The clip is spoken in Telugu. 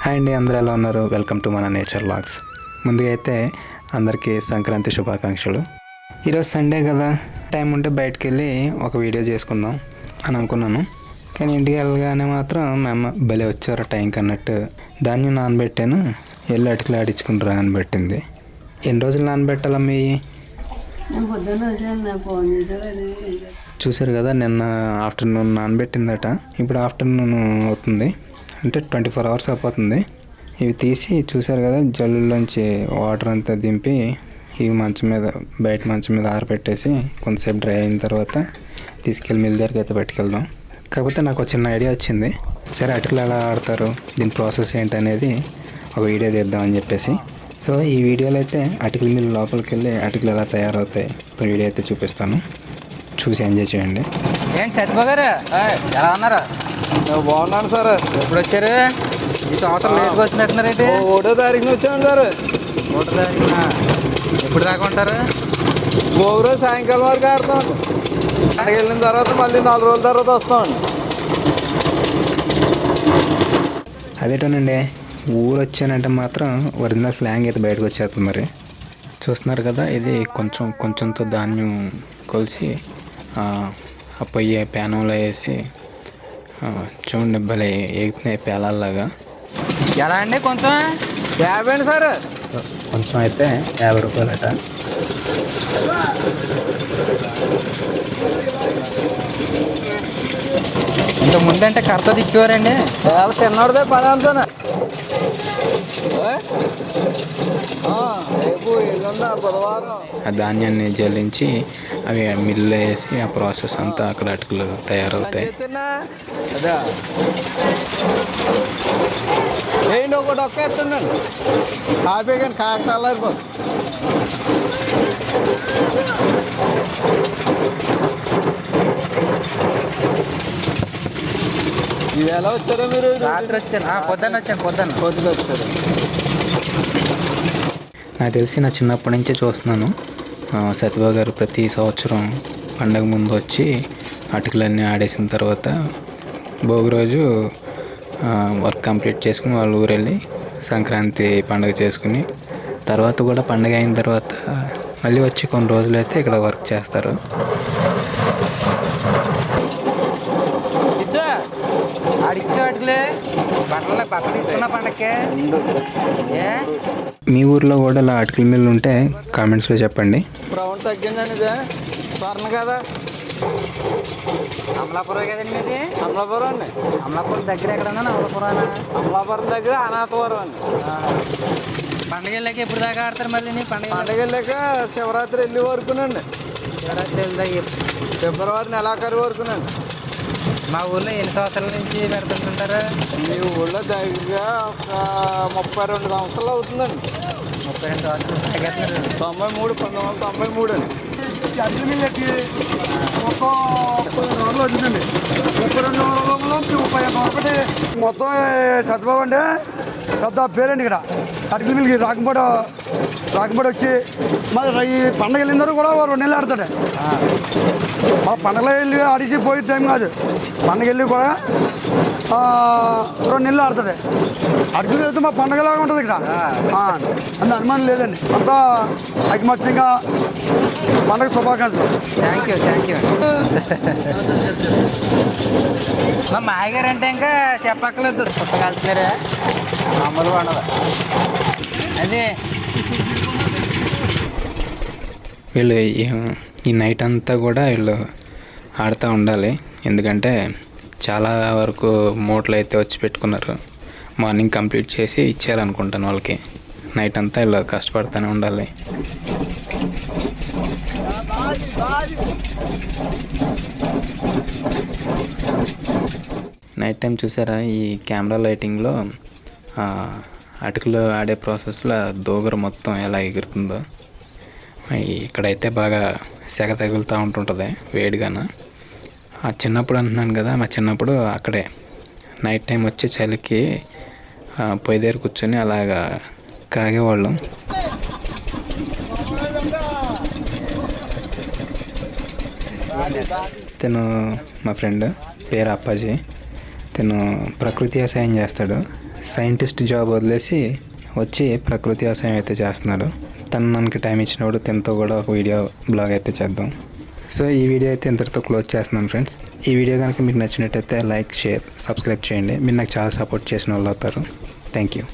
హాయ్ అండి, అందరూ ఎలా ఉన్నారు? వెల్కమ్ టు మన నేచర్ వ్లాగ్స్. ముందుగా అయితే అందరికీ సంక్రాంతి శుభాకాంక్షలు. ఈరోజు సండే కదా, టైం ఉంటే బయటకు వెళ్ళి ఒక వీడియో చేసుకుందాం అని అనుకున్నాను. కానీ ఇంటికి వెళ్ళగానే మాత్రం మా అమ్మ భలే వచ్చారు టైంకి అన్నట్టు ధాన్యం నానబెట్టాను, వెళ్ళి అటుకులు ఆడించుకుంటారా అని పెట్టింది. ఎన్ని రోజులు నానబెట్టాలమ్మా? చూసారు కదా, నిన్న ఆఫ్టర్నూన్ నానబెట్టిందట. ఇప్పుడు ఆఫ్టర్నూన్ అవుతుంది, అంటే 24 hours అయిపోతుంది. ఇవి తీసి చూసారు కదా, జల్లులోంచి వాటర్ అంతా దింపి ఇవి బయట మంచం మీద ఆరబెట్టేసి కొంతసేపు డ్రై అయిన తర్వాత తీసుకెళ్ళి మిల్ దగ్గరికి అయితే పట్టుకెళ్దాం. కాకపోతే నాకు ఒక చిన్న ఐడియా వచ్చింది. సరే, అటుకులు ఎలా ఆడతారు, దీని ప్రాసెస్ ఏంటనేది ఒక వీడియో తీద్దామని చెప్పేసి. సో ఈ వీడియోలో అయితే అటుకుల మిల్ లోపలికి వెళ్ళి అటుకులు ఎలా తయారవుతాయి వీడియో అయితే చూపిస్తాను, చూసి ఎంజాయ్ చేయండి. ఏంటి సత్యబాబు గారు, ఎలా ఉన్నారు? బాగున్నాను సార్. ఎప్పుడు వచ్చారు? ఈ సంవత్సరం లేట్గా వచ్చినట్టున్నారేంటి? 1వ తారీఖున వచ్చాను సార్. 1వ తారీఖున ఎప్పుడు దాకా ఉంటారు? రోజు సాయంకాలం వరకు ఆడతాం. అక్కడికి వెళ్ళిన తర్వాత మళ్ళీ 4 రోజుల తర్వాత వస్తామండి. అదేటోనండి, ఊరు వచ్చానంటే మాత్రం ఒరిజినల్ స్లాంగ్ అయితే బయటకు వచ్చేస్తుంది. మరి చూస్తున్నారు కదా, ఇది కొంచెంతో ధాన్యం కొలిసి ఆ పొయ్యి ప్యానంలో వేసి చూడండి భలే ఎగుతున్నాయి పేలాల్లాగా. ఎలా అండి? కొంచెం 50 అండి సార్. కొంచెం అయితే 50 రూపాయలట. ఇంత ముందంటే కర్త తిప్పేవారండి. చాలా చిన్నోడిదే పని అంతానే. రేపు ఎల్లుండ బుధవారం ఆ ధాన్యాన్ని జల్లించి అవి మిల్లు వేసి ఆ ప్రాసెస్ అంతా అక్కడ అటుకులు తయారవుతాయి. అదే ఏంటి ఒకటి ఒక్క ఎత్తుండండి కాపీ, కానీ కాక చల్లారిపోతుంది. ఇది ఎలా వచ్చారో మీరు? రాత్రి వచ్చాను, పొద్దున్న వచ్చారు. నాకు తెలిసి నా చిన్నప్పటి నుంచే చూస్తున్నాను, సత్యబాబు గారు ప్రతి సంవత్సరం పండగ ముందు వచ్చి అటుకులన్నీ ఆడేసిన తర్వాత భోగి రోజు వర్క్ కంప్లీట్ చేసుకుని వాళ్ళ ఊరు వెళ్ళి సంక్రాంతి పండుగ చేసుకుని తర్వాత కూడా పండుగ అయిన తర్వాత మళ్ళీ వచ్చి కొన్ని రోజులు అయితే ఇక్కడ వర్క్ చేస్తారు. బట్టలు తీసుకున్న పండగకే. మీ ఊర్లో కూడా ఇలా అటుకుల మిల్లు ఉంటే కామెంట్స్లో చెప్పండి. బ్రౌన్ తగ్గిందండి, ఇదే స్వర్ణ కదా. అమలాపురం కదండి మీది? అమలాపురం అండి. అమలాపురం దగ్గర ఎక్కడన్నా? అమలాపురం దగ్గర అనాథవరం అండి. పండగ వెళ్ళాక ఎప్పుడు దాకా ఆడతారు మళ్ళీ? పండగ వెళ్ళాక శివరాత్రి వెళ్ళి వరకునండి. శివరాత్రి వెళ్దా? ఫిబ్రవరి నెలాఖరు వరకునండి. మా ఊళ్ళో ఎన్ని సంవత్సరాల నుంచి పెడుతుంటారు? మీ ఊళ్ళో దగ్గర ఒక 32 సంవత్సరాలు అవుతుందండి. 32 సంవత్సరాలు 1993 అండి. అటుకుల మిల్లకి ఒక 32 రోజులు వచ్చిందండి. 32 రోజుల్లో 31 మొత్తం సత్యబాబు అంటే పెద్ద పేరండి ఇక్కడ. అటుకుల మిల్కి రాకంపాడు వచ్చి మరి ఈ పండగ వెళ్ళిన తర్వాత కూడా 2 నెలలు ఆడతాడు. ఆ పండగలో వెళ్ళి ఆడిచి పోయే టైం కాదు, పండగ వెళ్ళి కూడా 2 నెలలు ఆడతాడు. అటుకులు వెళ్తే మా పండగలాగా ఉంటుంది ఇక్కడ, అంత అనుమానం లేదండి. అంతా ఐకమత్యంగా పండగ శుభాకాంక్షలు. Thank you. మా మాయగారు అంటే ఇంకా చెప్పక్కర్లేదు, పుట్టగలుగుతున్నారా? మామూలు పండగ అదే. వీళ్ళు ఈ నైట్ అంతా కూడా వీళ్ళు ఆడుతూ ఉండాలి, ఎందుకంటే చాలా వరకు మూటలు అయితే వచ్చి పెట్టుకున్నారు. మార్నింగ్ కంప్లీట్ చేసి ఇచ్చేయాలనుకుంటాను వాళ్ళకి. నైట్ అంతా వీళ్ళు కష్టపడుతూనే ఉండాలి. నైట్ టైం చూసారా, ఈ కెమెరా లైటింగ్లో అటుకులు ఆడే ప్రాసెస్లో దోగర మొత్తం ఎలా ఎగురుతుందో. ఇక్కడైతే బాగా సెగ తగులుతూ ఉంటుంటుంది వేడిగాన. చిన్నప్పుడు అంటున్నాను కదా, మా చిన్నప్పుడు అక్కడే నైట్ టైం వచ్చి చలికి పొయ్యి దగ్గర కూర్చొని అలాగా కాగేవాళ్ళం. తను మా ఫ్రెండ్ పేరు అప్పాజీ. తను ప్రకృతి వ్యవసాయం చేస్తాడు. సైంటిస్ట్ జాబ్ వదిలేసి వచ్చి ప్రకృతి వ్యవసాయం అయితే చేస్తున్నాడు. తను మనకి టైం ఇచ్చినప్పుడు తనతో కూడా ఒక వీడియో బ్లాగ్ అయితే చేద్దాం. సో ఈ వీడియో అయితే ఇంతటితో క్లోజ్ చేస్తున్నాను ఫ్రెండ్స్. ఈ వీడియో కనుక మీకు నచ్చినట్టయితే లైక్, షేర్, సబ్స్క్రైబ్ చేయండి. మీరు నాకు చాలా సపోర్ట్ చేసిన వాళ్ళు అవుతారు. Thank you.